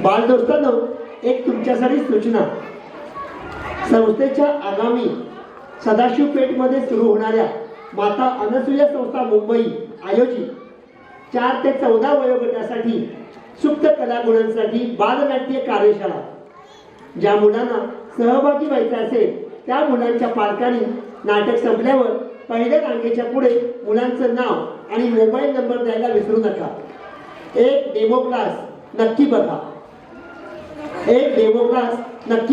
बालदोस्तांनो, एक तुमच्यासाठी सूचना. संस्थेच्या आगामी सदाशिव पेठमध्ये सुरू होणाऱ्या माता अनसुया संस्था मुंबई आयोजित 4 ते 14 वयोगटासाठी सुप्त कलागुणांसाठी बालनाट्य कार्यशाळा. ज्या मुलांना सहभागी व्हायचे असेल त्या मुलांच्या पालकांनी नाटक संपल्यावर पहिल्या रांगेच्या पुढे मुलांचं नाव आणि मोबाईल नंबर द्यायला विसरू नका. एक डेमो क्लास नक्की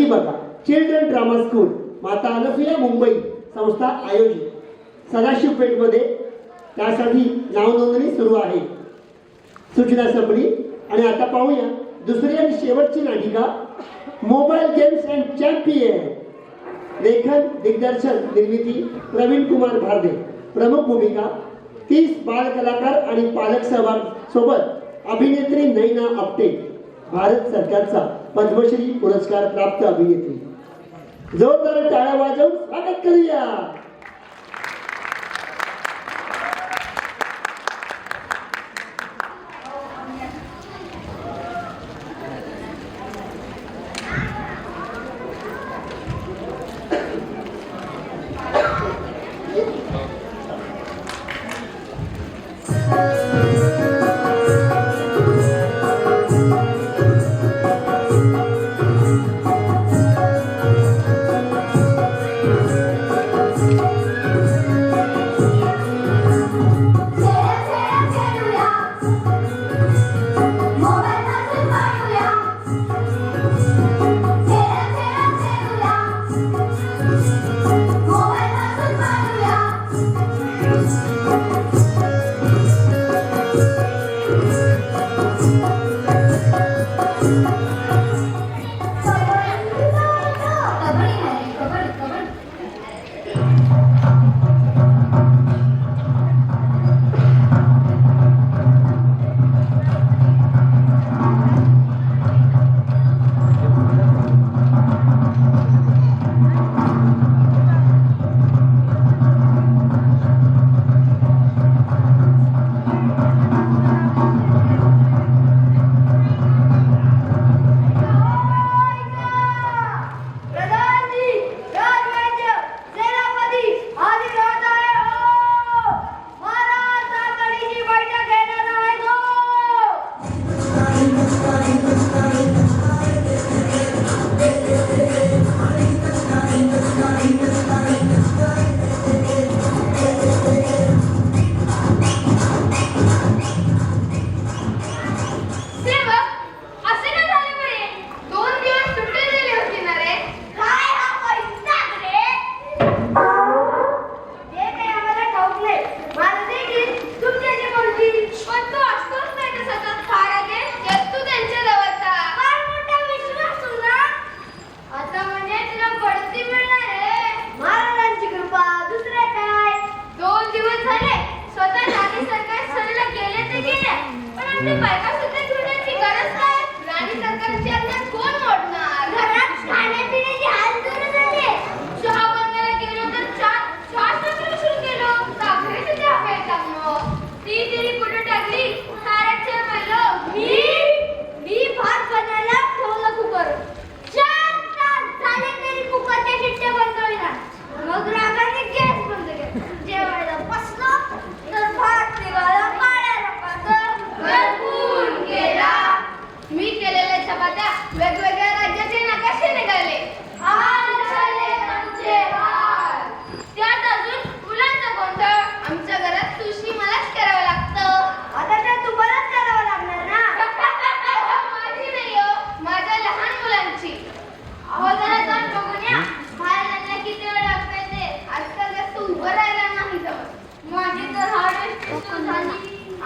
बघा. चिल्ड्रन ड्रामा स्कूल, माता अनसुया मुंबई संस्था आयोजित सदाशिव पेठमध्ये त्यासाठी नाव नोंदणी सुरू आहे. सूचना संपली आणि आता पाहूया दुसरी आणि शेवटची नाटिका मोबाईल गेम्स अँड चॅम्पियन. लेखन, दिग्दर्शन, निर्मिती प्रवीण कुमार भारदे. प्रमुख भूमिका 30 बाल कलाकार आणि पालक सहभाग सोबत अभिनेत्री नैना आपटे, भारत सरकारचा पद्मश्री पुरस्कार प्राप्त अभिनेत्री. जोरदार टाळ्या वाजवून स्वागत करूया.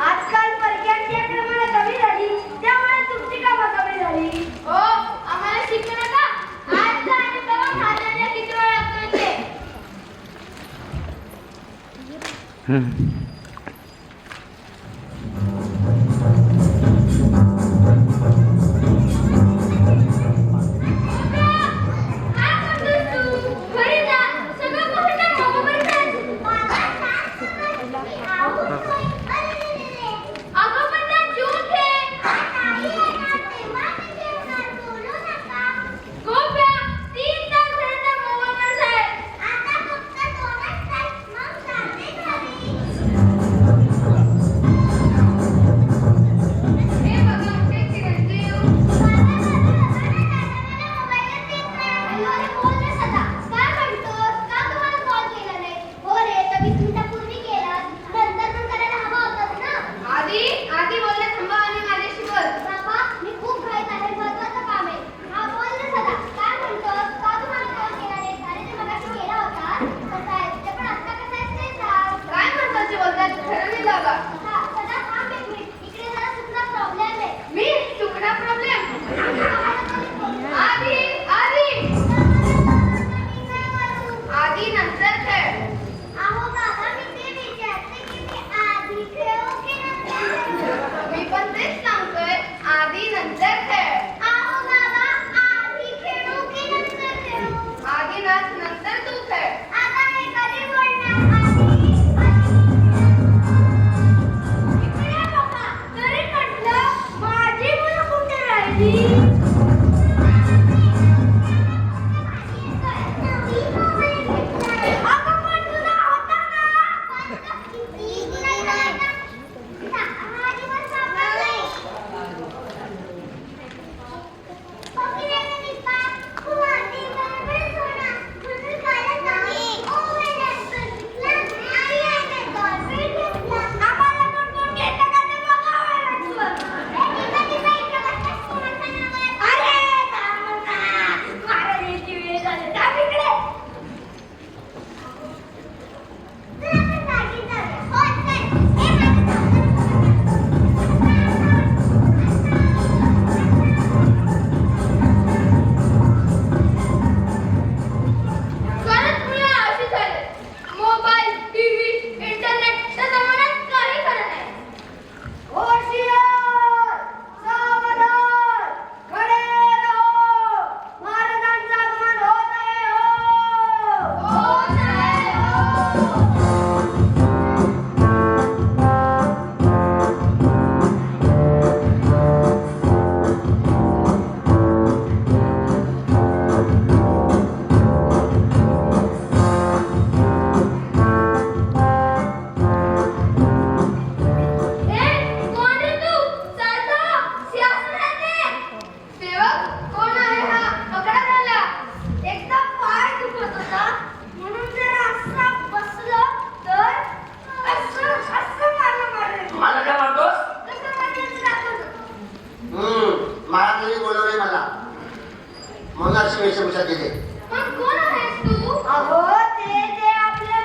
आजकाल परक्यांची आक्रमणं कमी झाली, त्यामुळे तुमची कामं कमी झाली. हो, आम्हाला शिकू नका. आज जा आणि बघा महाराजांना किती वेळ लागतो ते. वेशभूषा केली. पण कोण आहेस तू? अहो ते आपले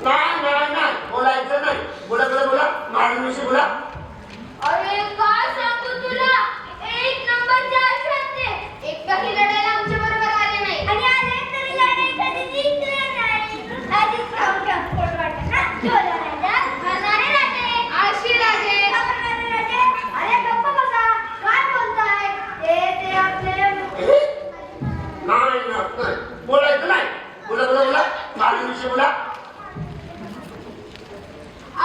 नाही बोलायचं नाही. बोला महाराजांविषयी बोला. अरे काय सांगू तुला, एक नंबरचे आहेत ते. एकही लढायला आमच्या बरोबर आले नाही आणि आले तरी लढाई कधी जिंकले नाही. आधीच राहून कोण वाटत ना चोला राजा हजारे राजे आळशी राजे. राजे अरे गप्प बसा, काय बोलताय? ते आपले नाही बोलायचं नाही. बोला महाराजांविषयी बोला.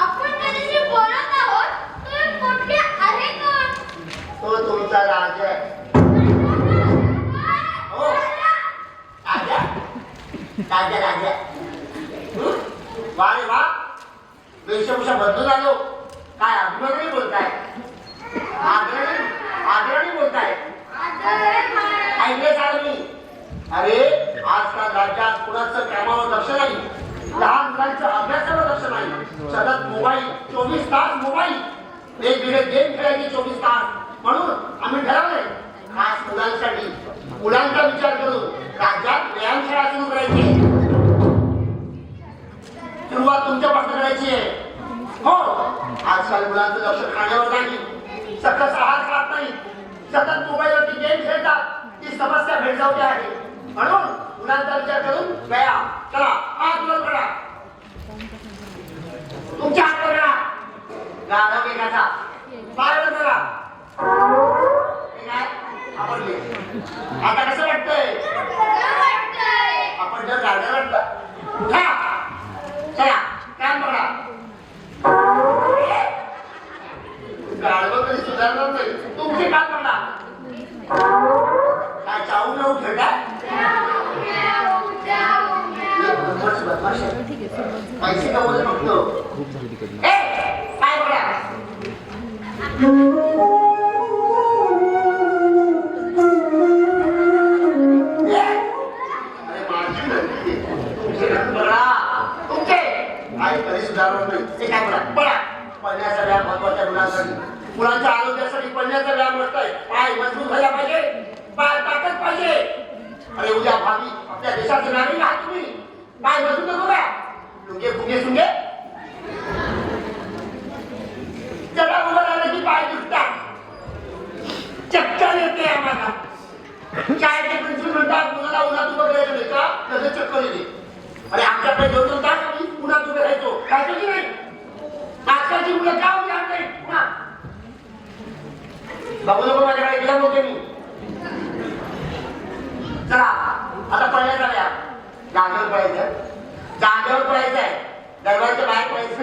आपण त्याच्याशी बोलत आहोत, तर मोठे आहे कोण? तो तुमचा राजा आहे. हो राजा वा रे वा. वेशभूषा बदलून आलो. काय अभिमानाने बोलताय? आदराने बोलताय. ऐकले सार मी. अरे आजकाल राज्यात कुणाचं कामावर लक्ष नाही, लहान मुलांचं अभ्यासावर लक्ष नाही. सतत मोबाईल, 24 तास मोबाईल, वेगवेगळे गेम खेळायचे 24 तास. म्हणून आम्ही ठरवलंय खास मुलांसाठी मुलांचा विचार करून राज्यात व्यायामशाळा सुरू करायची. सुरुवात तुमच्यापासून करायची आहे. हो आजकाल मुलांचं लक्ष खाण्यावर नाही, सकस आहार खात नाही, सतत मोबाईलवरती गेम खेळतात. ती समस्या भेडसावली आहे. म्हणून मुलांचा विचार करून व्यायाम करा. हात वर करा, तुमच्या हात वर करा. गाढव वेगाचा पाय वर करा. आवडले? आता कसं वाटतंय? आपण जर गाढव वाटतं उठा, चला काम करा. गाढव कधी सुधारणार नाही. तुमचे काम करा. काय चावू न उठा? पैसे कमवले फक्त. काय बघा पळण्याचा व्यायाम महत्वाच्या मुलांसाठी, मुलांच्या आरोग्यासाठी पळण्याचा व्यायाम असतोय. पाय मजबूत झाला पाहिजे, पाय ताकद पाहिजे. अरे उद्या भावी आपल्या देशाचे नागरिक आहात तुम्ही. पाय मजबूत नको का? लुंगे फुगे सुंगे जरा उभं राहिलं की पाय दुखतात, चक्कर येते आम्हाला. शाळेचे प्रिन्सिपल म्हणतात मुलाला उन्हात उभं राहायचं नाही का, तसं चक्कर येते. अरे आमच्याकडे 2-2 तास आम्ही उन्हात उभे राहायचो, काय की नाही? आजकालची मुलं का उभी राहत नाही? बघू नको माझ्याकडे गेला नव्हते मी. चला आता पळण्याचा व्यायाम. जागेवर पळायचं, जागेवर पळायचंय, दरवाजाच्या बाहेर पळायचं.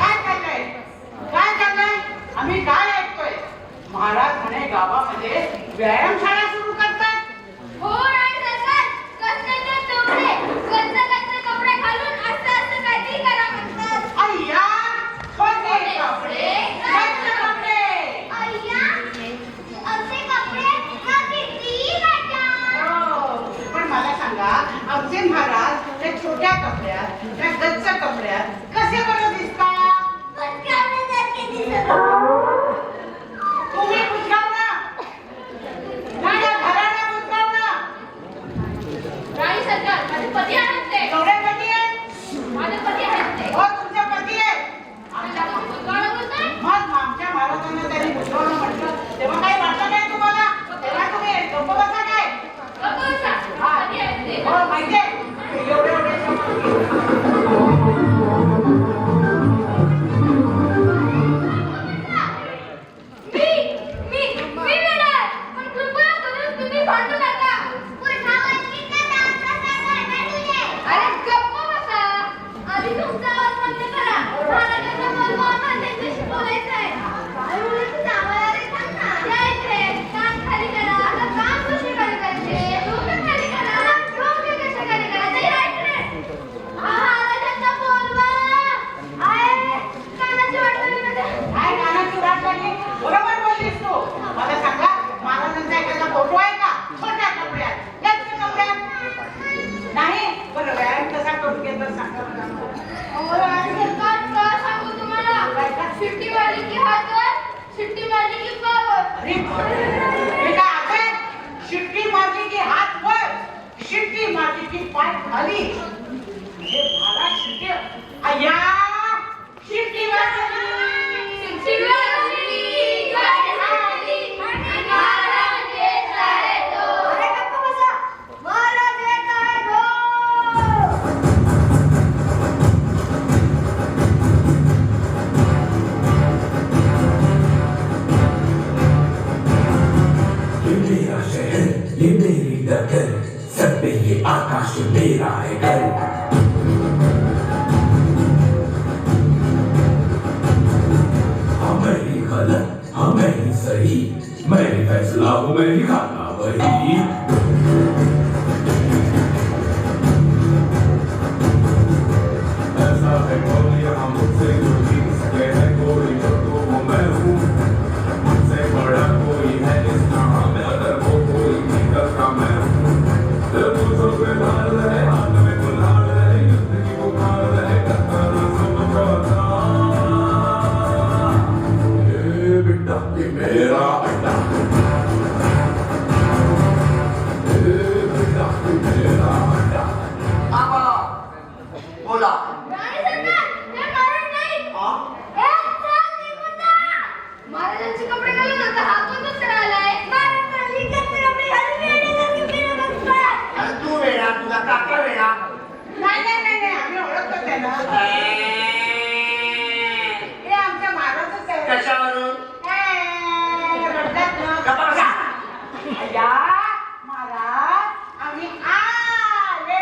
काय चाललंय? काय चाललंय? आम्ही काय ऐकतोय? महाराज म्हणे गावामध्ये व्यायामशाळा सुरू करतात. हो राणी सरकार, कसले कपडे, कसले कपडे घालून असं काहीतरी करा म्हणतात. अय्या, कोणते कपडे? कोणते कपडे? अय्या, असे कपडे मग किती घालतात? हो, पण मला सांगा, आमचे महाराज त्या छोट्या कपड्यात, त्या गच्च कपड्यात कसे बरं दिसतात? पटकावण्यासारखे दिसत. तुम्ही बुजगाव ना? माझ्या घराला बुजगाव ना? राणी सरकार, माझे पती आहेत ते. एवढे पती आहेत? माझे पती आहेत ते. हो, तुमचे पती आहेत. आमच्या गावाला बोलताय? मग आमच्या महाराजांना त्यांनी बुजगावलं म्हटलं, तेव्हा काही वाटलं नाही तुम्हाला? तेव्हा तुम्ही गप्प बसा काय? गप्प बसा. पती आहेत ते. हो, माहितीये? एवढे एवढे मी येणार. पण कृपया करून तुम्ही भांडू नका. पुन्हा वंचित आमचा सरकार भेटूये. अरे गप्प बसा. आधी तुमचा आवाज बंद करा. महाराजांना बोलवा, आम्हाला त्यांच्याशी बोलायचंय. काय बोलायचं ते आम्हाला रे सांग ना. या इथे. कान खाली करा. आता कान कसे खाली करायचे? डोकं खाली करा. डोके कसे खाली करायचे? या इकडे. महाराजांना बोलवा. आहे. कानाची वाट लागली माझ्या. काय कानाची वाट लागली? बरोबर बोललीस तू. मला सांगा, महाराजांचा एखादा फोटो आहे का? छोट्या कपड्यात, गच्च कपड्यात? नाही? बरं, व्यायाम कसा करून घेतात सांगा मला. अहो, राणी सरकार, काय सांगू तुम्हाला? शिट्टी मारली की हात वर, शिट्टी मारली की पाय वर. अरे, हे काय आहे? शिट्टी मारली की हात वर, शिट्टी मारली की पाय खाली. हे महाराज शिट्टी, अय्या, शिट्टी वाजली. शिट्टी मारली, गाडी हाणली, आणि महाराज येत आहेत हो. अरे गप्प बसा. महाराज येत आहेत हो. ये मेरा शहर, ये मेरी डगर, सर पे ये आकाश मेरा है घर। हाँ मैं ही गलत, हाँ मैं ही सही, मैं ही फैसला हूँ, मैं ही खाना वही। ऐसा है कौन यहाँ मुझसे जो जीत सके है कोई जो तो वो मैं हूँ। मुझसे बड़ा कोई है इस जहां में, अगर वो कोई भी करता मैं हूँ। दिल मुझो पे लाल रहे, हाथ में गुलाल रहे, युद्ध की पुकार रहे, करता ना समझौता। ये बेटा ये मेरा अड्डा, ये बेटा ये मेरा अड्डा। आबा, बोला. राणी सरकार, हे महाराज नाही. हा? ए, चल निघून जा. महाराजांचे कपडे घालून आता हा कोण दुसरा आलाय? महाराजांनी कसे कपडे घालून येण्यासारखे फिरत असतात. अरे तू वेडा, तुझा काका वेडा. नाही नाही नाही नाही, आम्ही ओळखतो त्याला. हे आमच्या महाराजच आहे. कशावरून? रडतात ना. गप्पा बसा. अय्या, महाराज, आम्ही आले.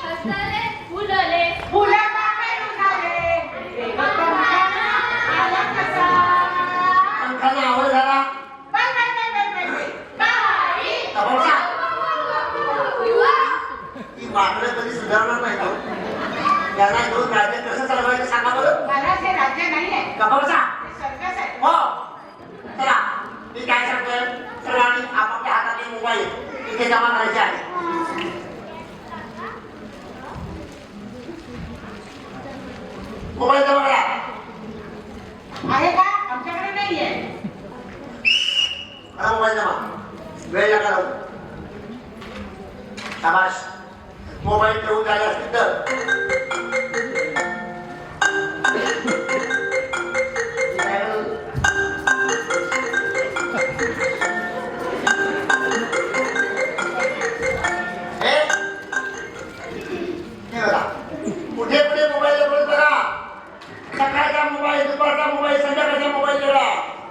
हसले, फुलले. फुलं पाकळी उडाले. देवबाबांना आला कसा? पंखाला आवाज झाला. Bye, bye, bye, bye, bye, bye. बाई. गप्पा बसा. युवा. ही माकडं कधी सुधारणार नाही तो. याला घेऊन राज्य कसं चालवायचं सांगा बरं. महाराज हे राज्य नाहीये. गप्पा बसा. हे सर्कस आहे. हो. चला, मी काय सांगतोय, सर्वांनी आपापल्या हातातले मोबाईल इथे जमा करायचे आहे. शाबाश. मोबाईल ठेवून झाले असतील तर कुठे कुठे मोबाईल बोलत बघा. सकाळचा मोबाईल, दुपारचा मोबाईल, संध्याकाळचा मोबाईल जरा.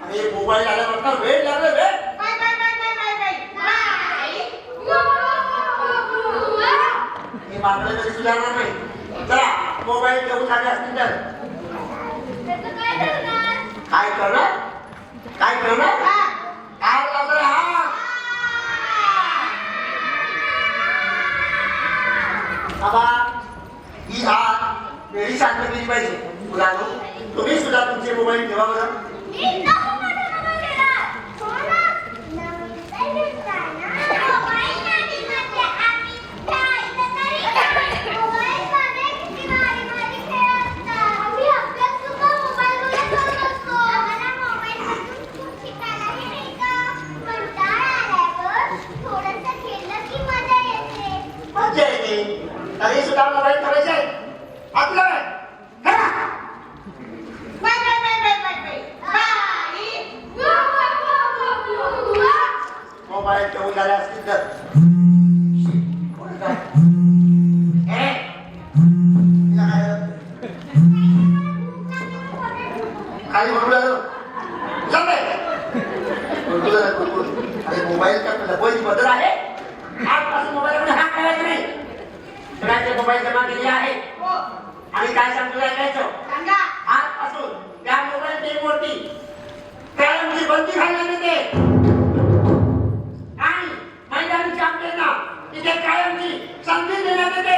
आणि मोबाईल आल्यानंतर वेळ लागला वेळ. हे मात्र कधी सुधारणार नाही. चला मोबाईल ठेवून झाले असतील तर त्याचं काय करणार? काय करणार? काय करणार? काय लावणार हा? बाबा ही हात वेळी शांत केली पाहिजे. मुलांनो, तुम्ही सुद्धा तुमचे मोबाईल ठेवा बरं. मी नको माझा मोबाईल देणार. हो ना? नवीन देताय ना. मोबाईल नाही म्हणजे आम्ही खेळायचं तरी. मोबाईलमध्ये किती भारी खेळ असतात. आम्ही अभ्यास सुद्धा मोबाईलवरच करत असतो. आम्हाला मोबाईलमधून खूप शिकायलाही मिळतं. कंटाळा आल्यावर थोडंसं खेळलं की मजा येते. मज्जा येते. तरी सुद्धा मोबाईल ठेवायचे आहे. आपलं मोबाईल ठेवून झाले असतील तर खाली म्हणू लागलो. मोबाईल का लपवायची पद्धत आहे. आजपासून मोबाईलकडे हात करायचा नाही. सगळ्यांचे मोबाईल जमा केले आहे. आणि काय सांगतो ऐकायचं. आजपासून त्या मोबाईल गेमवरती कायमची बंदी घालण्यात येते. आणि मैदानी चॅम्पियनना तिथे कायमची संधी देण्यात येते.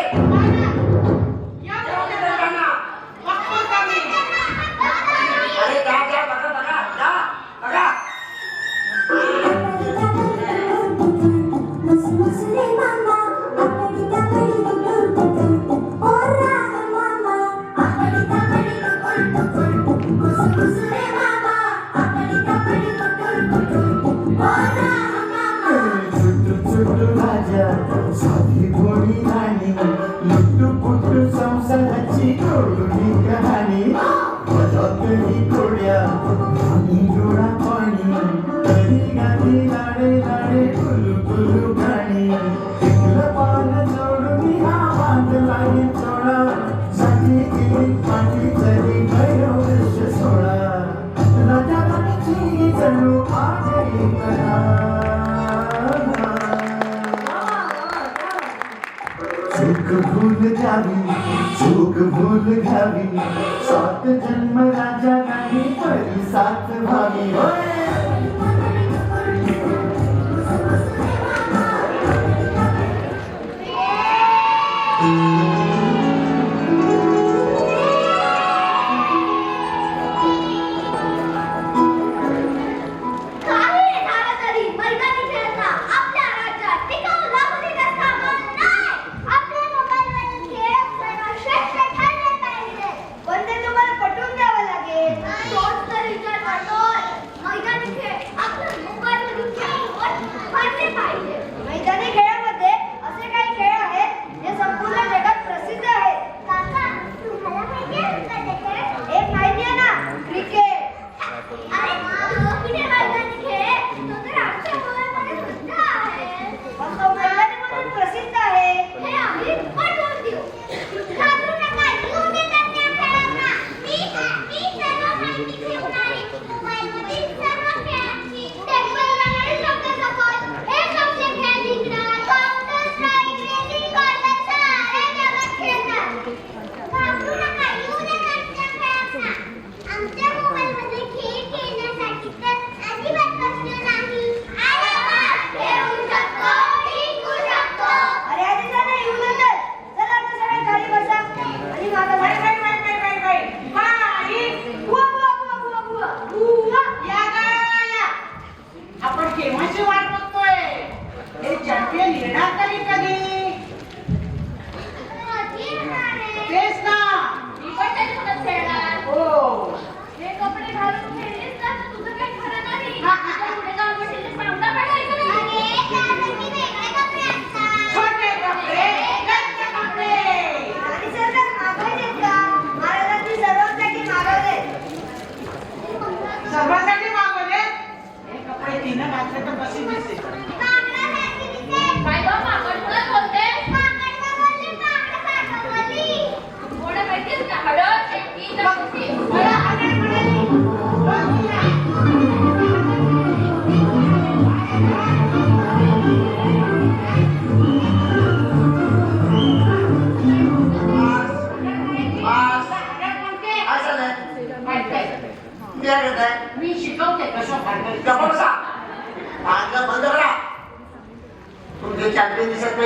अरे जा जा बघा बघा जा बघा. साधी घोडी राणी लुटू पुटू संसाराची गोडी कहाणी बजावतली घोड्या आणि डोळा पाणी तरी गाडी लाडे लाडे गुलू गुलू गाणी तिथलं पान जोडून हा बांध लागेल सोळा साठी गेली पाठी तरी भैरव दृश्य सोळा राजा राणीची जणू आज करा. सुख भूल जावी सुख भूल घ्यावी सात जन्म राजा नाही परी सात भावी. काही झालं तरी मैदानी खेळाचा आपल्या राज्यात टिकाऊ लाभू देण्यास कामा नाही. आपल्या मोबाईलवरील खेळ सर्वश्रेष्ठ ठरले पाहिजे. पण ते तुम्हाला पटवून द्यावं लागेल. तोच तर विचार करतोय. मैदानी खेळ आपल्या मोबाईलवरील खेळासोबत ठरले पाहिजे. मैदानी खेळामध्ये असे काही खेळ आहेत जे संपूर्ण जगात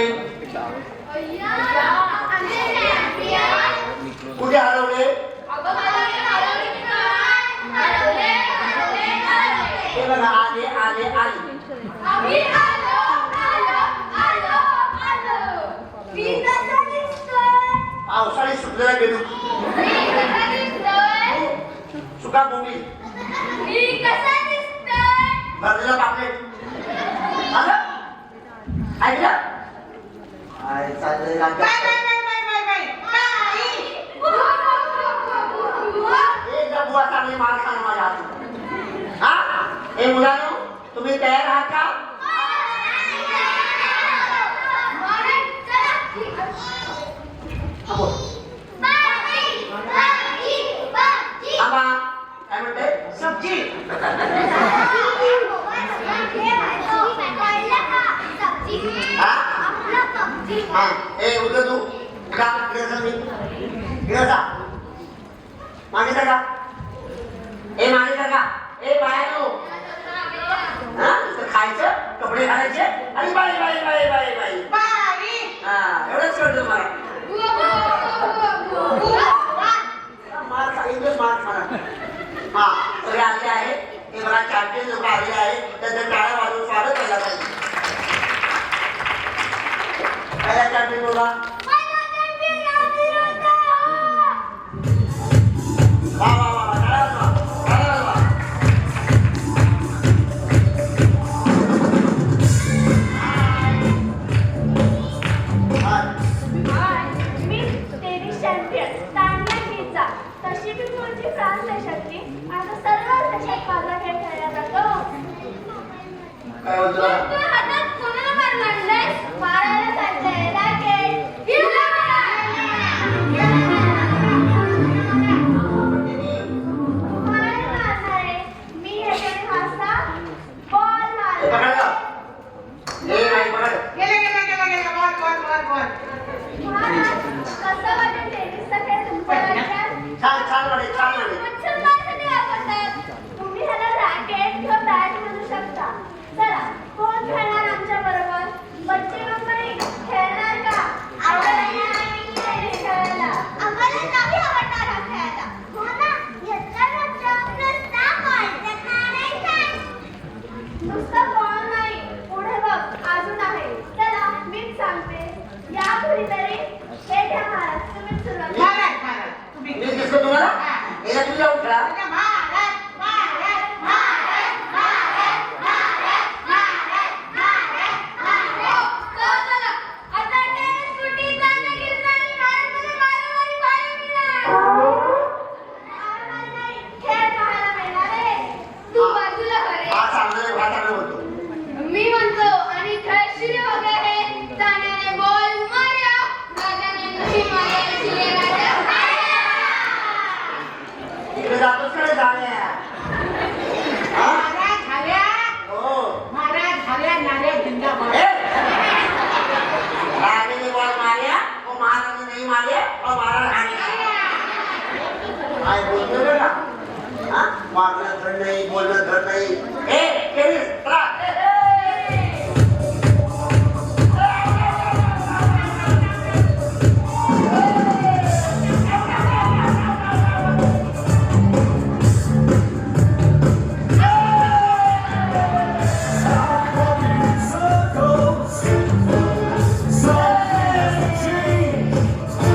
कोणी अय्या, आमचे champion. कुठे हरवले अगं हरवले की काय? हरवले. हे बघा आले आले आले आम्ही आलो. मी कसा दिसतोय? पावसाळी सुटलेला गेलो मी कसा दिसतोय? सुका बोंबी मी कसा दिसतोय? भरलेला पापलेट आलं ऐकलं काय चाललंय राज्यात एकदा बुवा चांगली मार खाणं माझ्या हातून हा हे मुलांनो तुम्ही तयार आहात का हा, बोल. थांबा काय म्हणते सब्जी हा ए उद्या तू का इकडे जा मी इकडे जा मागे जा का ए मागे जा का ए बाहेर नो हा नुसतं खायचं कपडे घालायचे आणि बाई बाई बाई बाई बाई बाई हा एवढंच कळतं मला मार खा इंग्लिश मार खाणार हा सगळे आले आहेत हे बघा चॅम्पियन लोक आलेले आहेत त्यांचं टाळ्या वाजवून स्वागत केलं पाहिजे पहिला चॅम्पियन बोला वा वा वा टाळ्या वाजवा टाळ्या वाजवा मी टेनिस चॅम्पियन तान्या मीचा तशी मी तुमची फ्रान्स देशातली आता सर्व देशात माझा खेळ खेळला जातो काय बोलतो तू हातात कोणाला मारलाय मारायला चाललंय रॅकेट मारायला मारणार आहे मी ह्याच्याने वाजता बॉल हे मारला पकड का हे नाही पकड गेला बॉल महाराज कसं वाटेल टेनिसचा खेळ तुमच्या राज्यात छान छान वाटेल छान वाटेल मच्छरमारीसाठी वापरतात तुम्ही ह्याला रॅकेट किंवा बॅट म्हणू शकता चला कोण खेळणार आमच्या बरोबर बच्चे मंडळी खेळणार का आम्हाला नाही खेळायला आम्हाला नाही आवडणार हा खेळायला हो ना याचा नुसता बॉल नुसतं बॉल नाही पुढे बघ अजून आहे चला मीच सांगते या पुढे तरी हे घ्या महाराज तुम्हीच सुरुवात करा. तुम्ही मी दिसतो तुम्हाला याला तुझ्या उठला हा चांगलं बोलतो मी म्हणतो आणि खेळ वगैरे जाण्याने बॉल मारा राजाने नाही मारायला शिले राजा इकडे जातोस कडे जाण्या हो झाल्या नाऱ्या जिंदाबाद ए! राणी ने बॉल मारिया और महारानी नहीं मारे और महारानी काय बोलतो रे का हा मारणं धड नाही बोलणं धड नाही ए टेनिस चला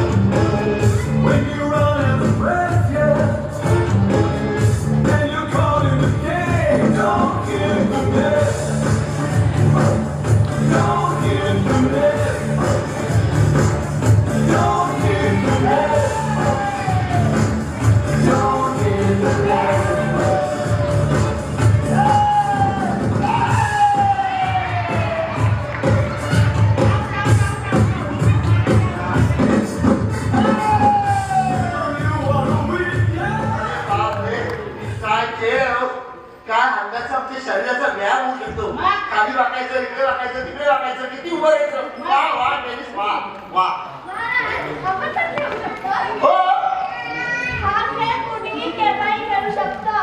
When you run out of breath, yeah, then you call it a game. Don't give the net. Don't give the net. Don't give the net. Don't give the net. You wanna win, yeah. बापरे काय खेळ हो काय हंगाचा आमच्या शरीराचा व्यायाम होऊ शकतो खाली वाकायचं इकडे वाकायचं तिकडे वाकायचं किती उभं राहायचं वा वा टेनिस वा वा महाराज आपण तर खेळू शकतो हो हा खेळ कोणीही केव्हाही खेळू शकतं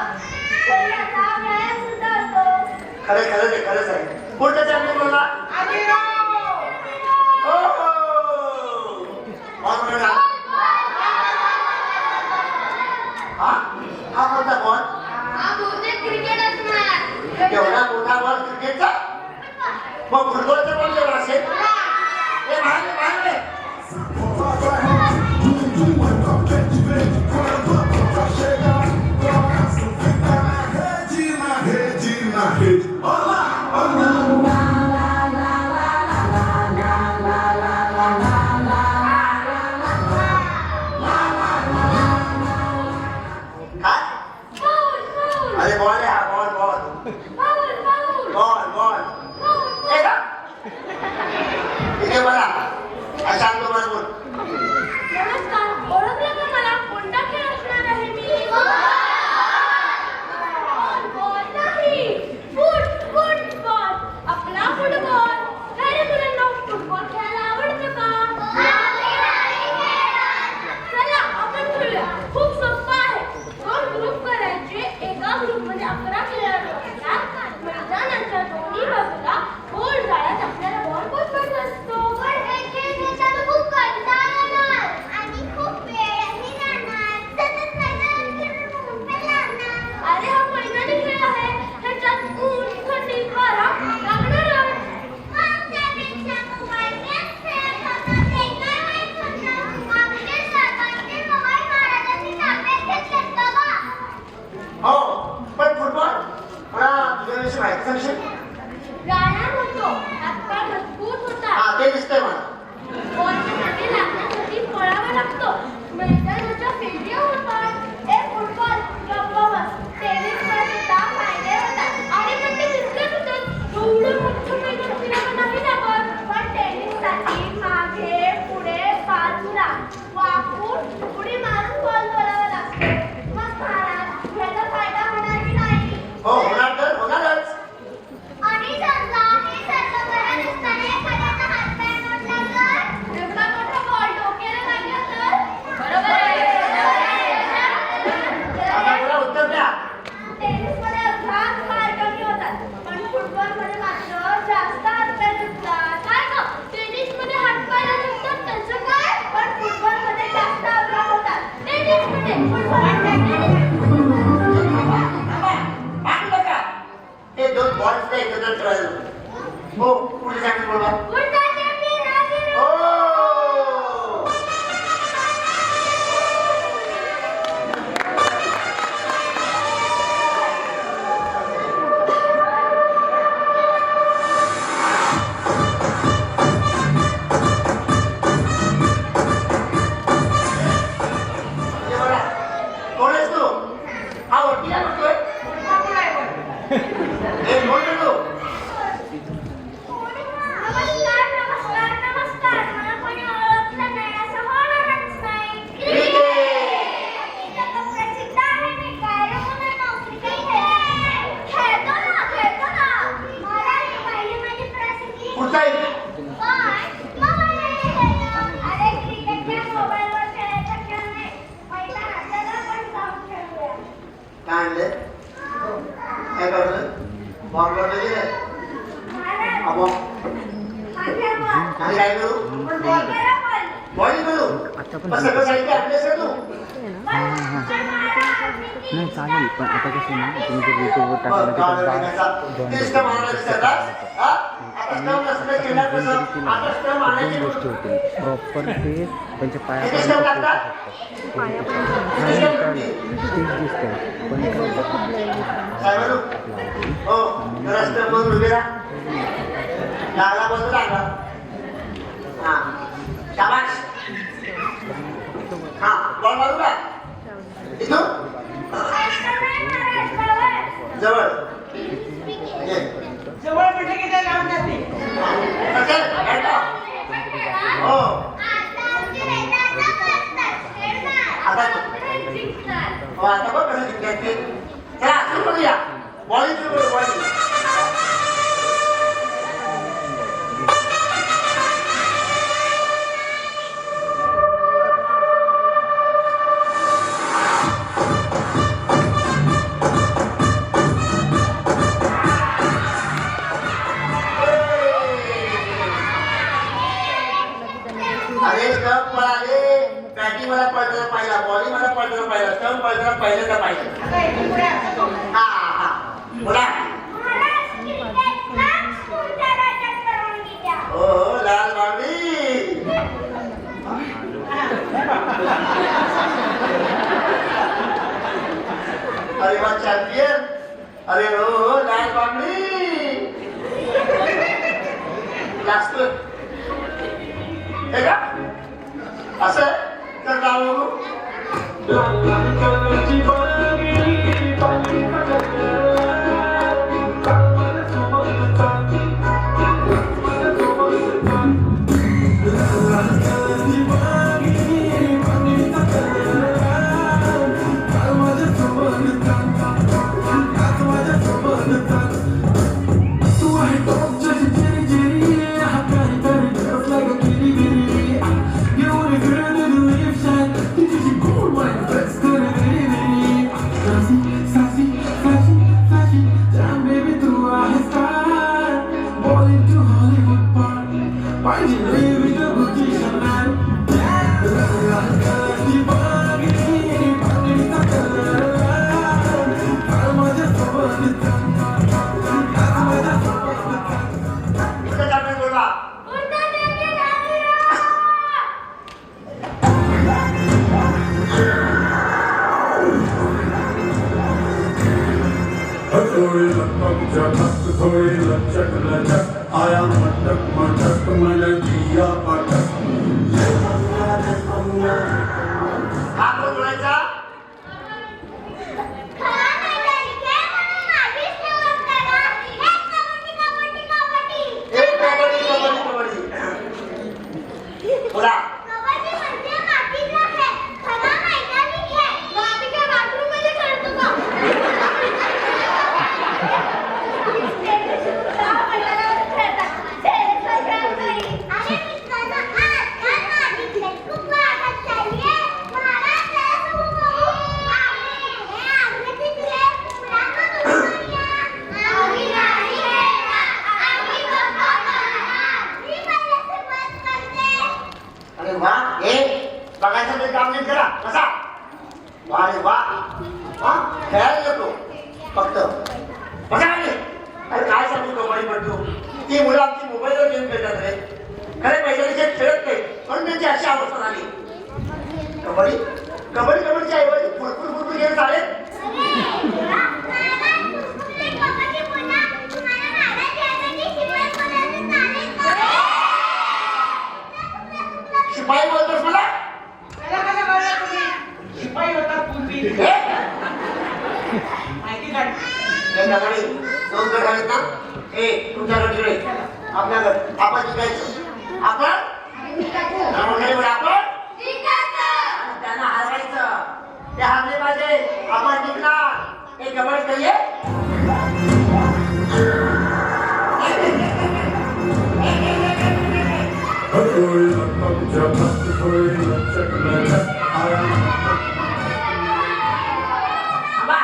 शरीराचा व्यायाम सुद्धा असतो खरंच आहे पुढचं चॅम्पियन बोला आदिराव पाहिजे. काय? अरे बॉल आहे हा, बॉल हे का? इथे बघा काय सांगतो मला बोल. नमस्कार, ओळखलं का मला? कोणता खेळ असणार आहे मी? बॉल नाही, फुटबॉल. आपला फुटबॉल. काय रे मुलांना, फुटबॉल खेळायला आवडतं का? चला आपण खेळूया. खूप सोपं आहे. 2 ग्रुप करायचे. एका ग्रुपमध्ये 11 खेळाडू असतात. मैदानाच्या दोन्ही बाजूला गोल जाळ्यात आपल्याला बॉल पोचवायचा असतो. पण हे खेळ खेळताना खूप कंटाळा येणार आणि खूप वेळही जाणार. सतत मैदानात फिरून उभे राहणार. अरे हा मैदानी खेळ आहे. ह्याच्यात ऊन, थंडी, वारा लागणारच. मग त्यापेक्षा मोबाईल गेम खेळत होता ते काय वाईट होतं? आमचे सरपंच मोबाईल महाराजांनी ताब्यात घेतलेत बाबा. हो पण फुटबॉल मला तुझ्याविषयी माहिती सांगशील? व्यायाम होतो. हातपाय मजबूत होतात. हा ते दिसतंय मला. बॉलच्या मागे लागण्यासाठी पळावं लागतं. मैदानाच्या फेऱ्या होतात. फुटबॉल, गप्पाबस, टेनिसवर सुद्धा फायदे होतात. अरे पण ते दिसतंच होतं. एवढं मोठं मैदान फिरावं नाही लागत. पण टेनिससाठी मागे, पुढे, बाजूला वाकून उडी मारून बॉल करावा लागतो. मग महाराज, याचा फायदा होणार की नाही? हो होणार तर होणारच. आणि समजा हे सर्व करत असताना एखाद्याचा हातपाय मोडला तर? एवढा मोठा बॉल डोक्याला लागला तर? बरोबर आहे. आता मला उत्तर द्या. टेनिसमध्ये अपघात फार कमी होतात, पण फुटबॉलमध्ये मात्र जास्त हातपाय दुखतात. काय गं? टेनिसमध्ये हातपाय दुखतात त्याचं काय? पण फुटबॉलमध्ये जास्त अपघात होतात. टेनिसमध्ये, फुटबॉलमध्ये पाहिलं का? हे 2 बॉल्स एकत्र खेळायला. हो पुढे सांगितलं बोला. गुडघा चॅम्पियन राजीव. हो हे बघा. कोण आहेस तू? हा वरती काय करतोय? हे कोण आहे तू? नमस्कार. मला कोणी ओळखलं नाही असं होणारच नाही. ठीक आहे. मी तर प्रसिद्ध आहे. मी काय म्हणून नोकरी खेळतो ना. मला हे पाहिजे माझी प्रसिद्धी. पुढचा एक. पण मोबाईल खेळतो. अरे क्रिकेटच्या मोबाईलवर खेळायचा खेळ नाही. मैदानात चला आपण जाऊन खेळूया. काय आणले? काय करतोय? बॉल गेले. महाराज, अबो हा खेळ बॉल. आणि काय करू? बॉल करा बॉल. बॉलिंग करू. पण सगळं साहित्य आणलेस का तू? नाही चालेल पण आता कसं ना तुम्ही जर युट्यूबवर टाकलं तर दोन गोष्टी होतील प्रॉपर ते त्यांच्या पायापर्यंत तेच दिसतं पण लागला बोलतो लागला. हा शाबाश. हा बॉल मारू का? इथून जवळ ये. जवळ म्हटलं की ते लावून जाते. चल, भेटलो. हो आता हो आता बघ कसं जिंकतात ते. चला सुरू करूया. बॉलिंग सुरू करू. बॉलिंग अरे स्टंप पळाले. बॅटिंग मला पळताना पाहिला. बॉलिंग मला पळताना पाहिला. स्टंप पळताना पहिल्यांदा पाहिलं. आता इथून पुढे असं करू. हा हा बोला. हो हो लाल बावडी. अरे वा चॅम्पियन. अरे हो लाल बांगडी जास्त हे का असं तर जाऊ आया मटक मटक मन दिया पटक हात बोलायचा खरा मैदानी खेळ म्हणून माझीच निवड करा. हे कबड्डी कबड्डी कबड्डी. एक कबड्डी कबड्डी कबड्डी बोला कबड्डी म्हणजे मातीचा खेळ. खरा मैदानी खेळ. बाकी काय बाथरूम मध्ये खेळतो का? अरे मित्रांनो, आजकाल माझी खेळ खूप वाढत चाललीये. महाराज जरा सुरू करू. हे आगळीची खेळ मुलांना बघूया. आम्ही नाही खेळणार. आम्ही बघा करणार. मी पहिला सुरुवात करते. अरे वा हे बघायचं ते काम नाही करा कसा वा रे वा हा खेळायला येतो फक्त बघा रे अरे काय सांगू कबड्डी पडतो ती मुलं आमची मोबाईलवर गेम खेळतात रे खरे मैदानी खेळ खेळत नाही म्हणून त्यांची अशी अवस्था झाली कबड्डी कबड्डी कबड्डीच्या ऐवजी फुरफुर फुरफुर गेम चालेल अरे वा. महाराज कुरकुरे कबड्डी पुन्हा. तुम्हाला महाराज यासाठी शिवाय बोलायचं चालेल का? शिपाई बोलतोस मला त्याला कसं कळलं तुम्ही शिपाई होता पूर्वी हे माहिती काढ हे कबड्डी दोन गट आहेत ना हे तुमच्याकडे रे आपल्याकडे आपण जिंकायचं आपण आपण आणि त्यांना हरवायचं ते हारले पाहिजे आपण जिंकणार हे कबड्डी करूये हटोई लपक झपक होई लचक लचक आया आबा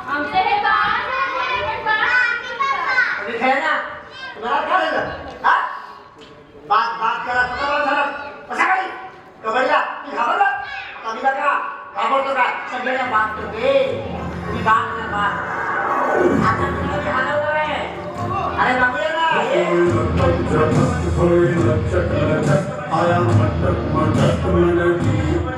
आमचे हे बाळ आहे, तुम्ही खेळ ना तुम्हाला काय झालं हा बात करा स्वतःला झालं कसा काही कबड्डीला मी घाबरला आता मी का घाबरतो का सगळ्यांना बात करते तुम्ही बात करा बात आता तुम्ही हलवणार आहे अरे बाबूया ना हटोई लपक झपक होई लचक लचक आया मटक मटक मन दिया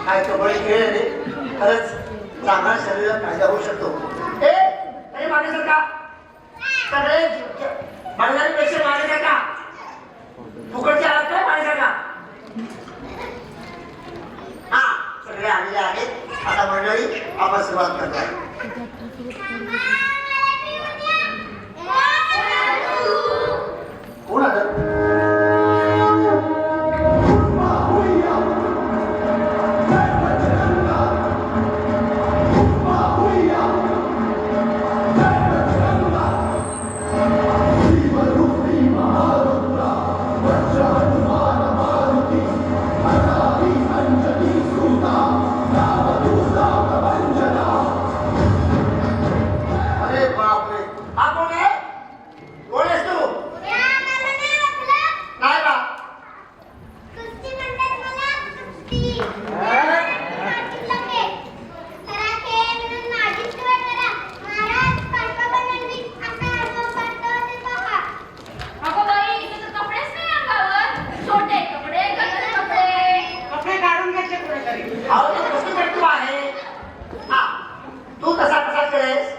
काय कबड्डी खेळ रे खरंच चांगला शरीरात फायदा होऊ शकतो ए अरे मागे सरका सगळे बंगालीपेक्षा मागे सरका फुकटचे आहात काय मागे सरका हा सगळे आलेले आहेत आता मंडळी आपण सुरुवात करतोय. कोण आलं? अरे बापरे, हा कोण आहे? कोण आहेस तू? नाही बा. अगो बाई, इथे तर कपडेच नाही अंगावर. छोटे कपडे, गंदे कपडे. कपडे काढून घ्यायचे कुठेतरी. अहो तू कुस्तीपटू आहे. हा, तू तसा कसा खेळेस?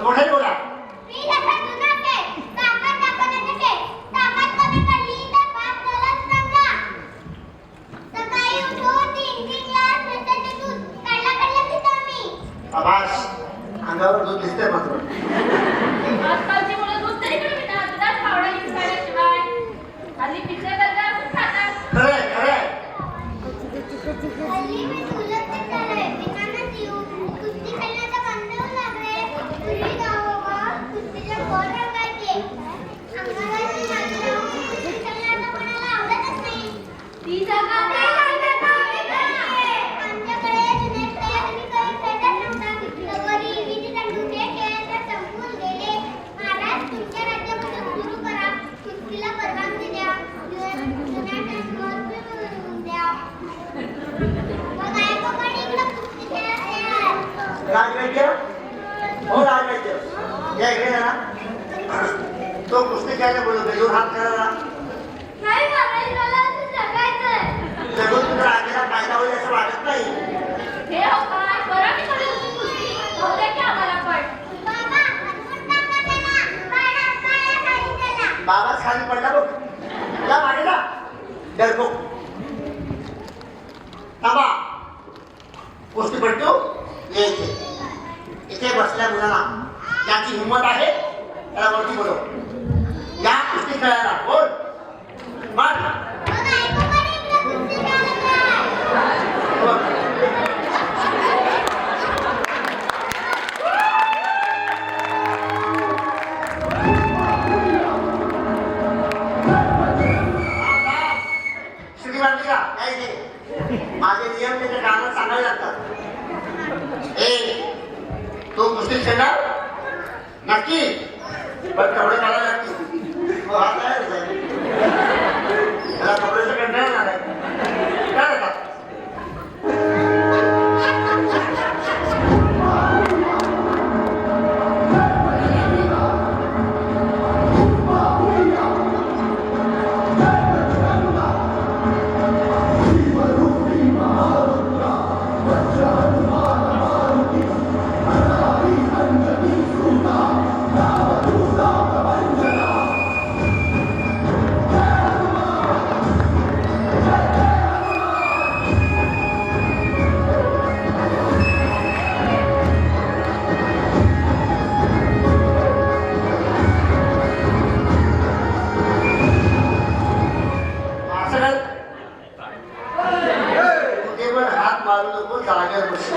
मोठे बोला. आवाज अंगावर दूध दिसतंय मात्र. आजकालची मुलं दूध तरी कुठे पितात? दुधात पावडर यूज केल्याशिवाय. हल्ली पिझ्झा बर्गर खूप खातात. खरंय खरंय. ती जागा राजवैद्य, हो राजवैद्य, या इकडे जरा. तो कुस्ती खेळायला बोलतो, येऊन हात करायला. नाही बाबा, मला असं जगायचंय. जगून तुझा राजाला फायदा होईल असं वाटत नाही. हे हो काय, बरं मी थोडी होती कुस्ती. होते की आम्हाला पण. बाबाच खाली पडला बघ. तुला मागे ना डरतो. थांबा. कुस्तीपट्टू ये इथे. इथे बसल्या मुलाला ज्याची हिंमत आहे त्याला वरती बोलव. या कुस्ती खेळायला बोल. मार. बोल. शिडी मारली का? काय ते माझे नियम त्याच्या कानात सांगावे लागतात. तो कुस्ती खेळणार नक्की, पण कपडे काढायला लागतील. मग हा तयार आहे. त्याला कपड्याचं कंटाळा येणार आहे. काय का? मारू नको, जागेवर बस.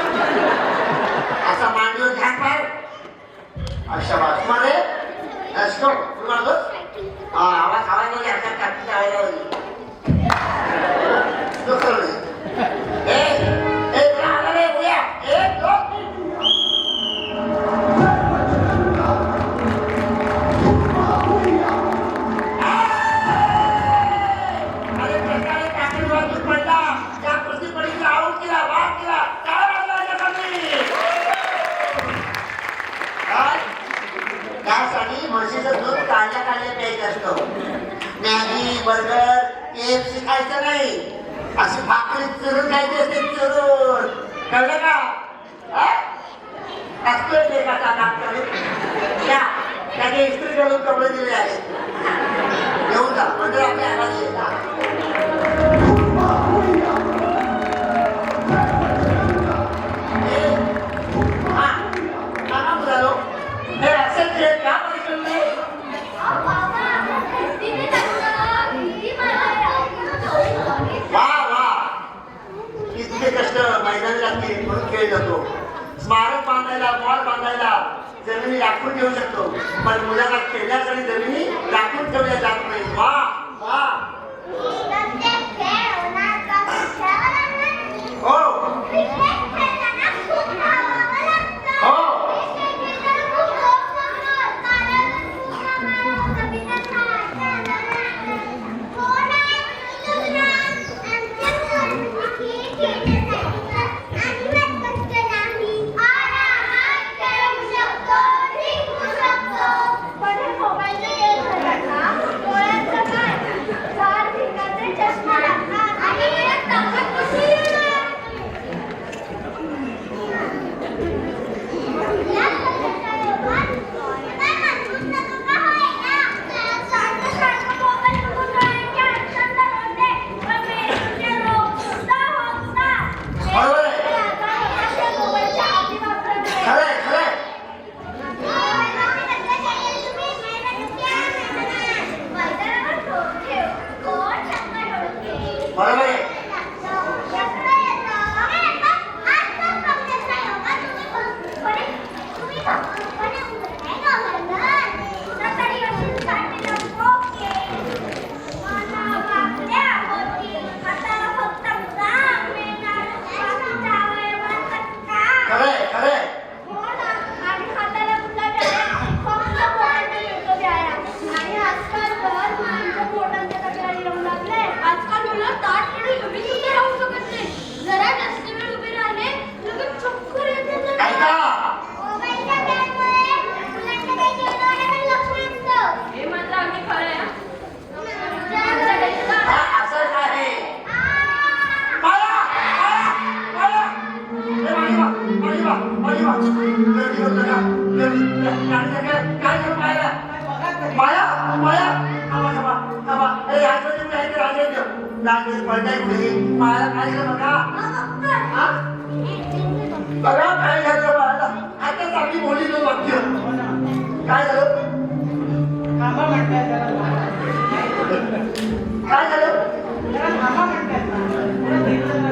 असा मांडीवर घ्या पाय. अशा बाजू मध्ये लष्कर आवाज मध्ये अशा टाकीच्या आवाजावर त्यासाठी म्हशीचं दूध काढल्या काढल्या प्यायचं असतं. मॅगी बर्गर KFC खायचं नाही. अशी भाकरी चुरून खायची असते, चुरून. कळलं का? असतोय लेखाचा डॉक्टर त्याचे इस्त्री करून कपडे दिले आहेत. घेऊन जा म्हणजे आपल्या आवाज येतात. बांधायला बॉल बांधायला जमिनी राखून ठेवू शकतो, पण मुलांना खेळण्यासाठी जमिनी राखून ठेवल्या जात नाही. वा वा हो हो बरोबर आहे. खरंय खरंय ऐका हा असंच आहे. माया माया माया माया माया माया माया माया काय झालं बघा बघा काय झालं बाळाला. आताच आम्ही बोलली वाक्य काय झालं थांबा म्हणताय त्याला. काय झालं त्याला थांबा म्हणताय ना. त्याला भेटलं ना.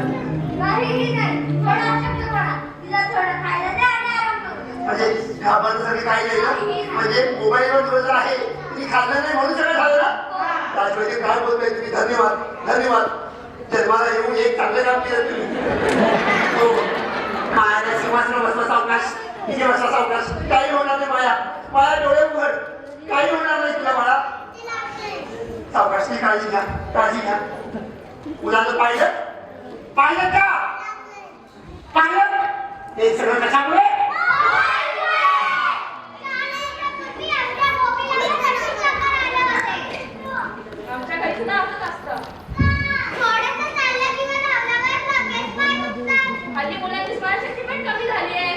म्हणजे घाबरण्यासाठी काही नाही ना. म्हणजे मोबाईलवर दिवस आहे तुम्ही खाल्लं नाही म्हणून सगळं झालं ना. त्याचवेळी काय बोलताय तुम्ही. धन्यवाद धन्यवाद. जन्माला येऊन एक चांगलं काम केलं तुम्ही. हो मायाला सिंहासन बसवा सावकाश तिथे बसवा सावकाश. काही होणार नाही माया. माया डोळे उघड. काही होणार नाही तुला बाळा. सावकाशची काळजी घ्या काळजी घ्या. मुलांना पाहिलं पाहिलं का पाहिलं हे सगळं कशामुळे आमच्या घरी सुद्धा असंच असतं. हल्ली मुलांची स्मरणशक्ती पण कमी झाली आहे.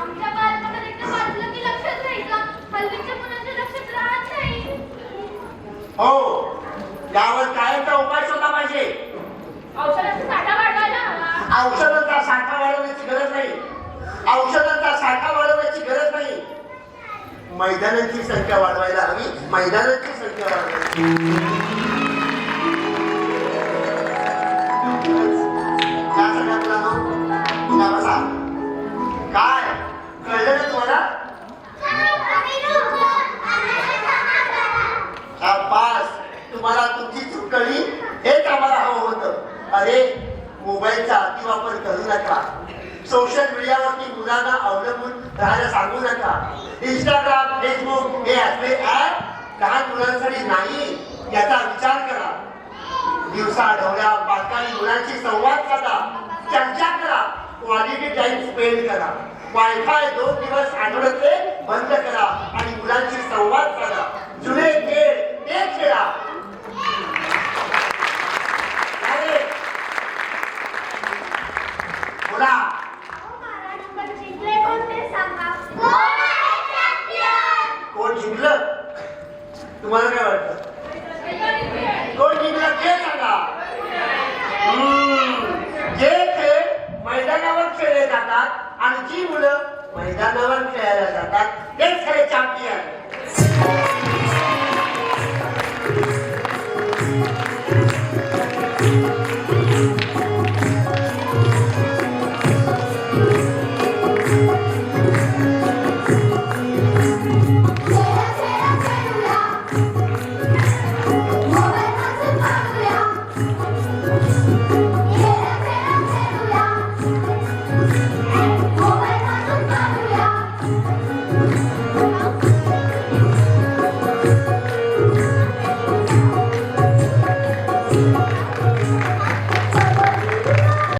आमच्या बालपणात एकदा वाचलं की लक्षात राहायचं. हल्लीच्या मुलांच्या लक्षात राहत नाही. हो यावर कायमचा उपाय शोधला पाहिजे. औषधाचा साठा वाढवायला हवा. औषधांचा साठा वाढवण्याची गरज नाही. औषधांचा साठा वाढवण्याची गरज नाही. मैदानांची संख्या वाढवायला हवी. मैदानांची संख्या वाढवायची. या सगळ्या मुलांना बसा. काय कळलं ना तुम्हाला. पास तुम्हाला तुमची चूक कळली हेच आम्हाला हवं होतं. अरे मोबाईलचा अतिवापर करू नका. सोशल मीडियावरती मुलांना अवलंबून राहायला सांगू नका. इंस्टाग्राम फेसबुक हे असले ऍप लहान मुलांसाठी नाही याचा विचार करा. दिवसा आठवड्या पालकांनी मुलांशी संवाद साधा. चर्चा करा. क्वालिटी टाइम स्पेंड करा. वायफाय 2 दिवस आठवड्यातले बंद करा आणि मुलांशी संवाद साधा. जुने खेळ ते खेळा. बोला कोण जिंकलं तुम्हाला काय वाटतं. कोण जिंकलं ते सांगा. जे खेळ मैदानावर खेळले जातात आणि जी मुलं मैदानावर खेळायला जातात तेच खरे चॅम्पियन. Thank you.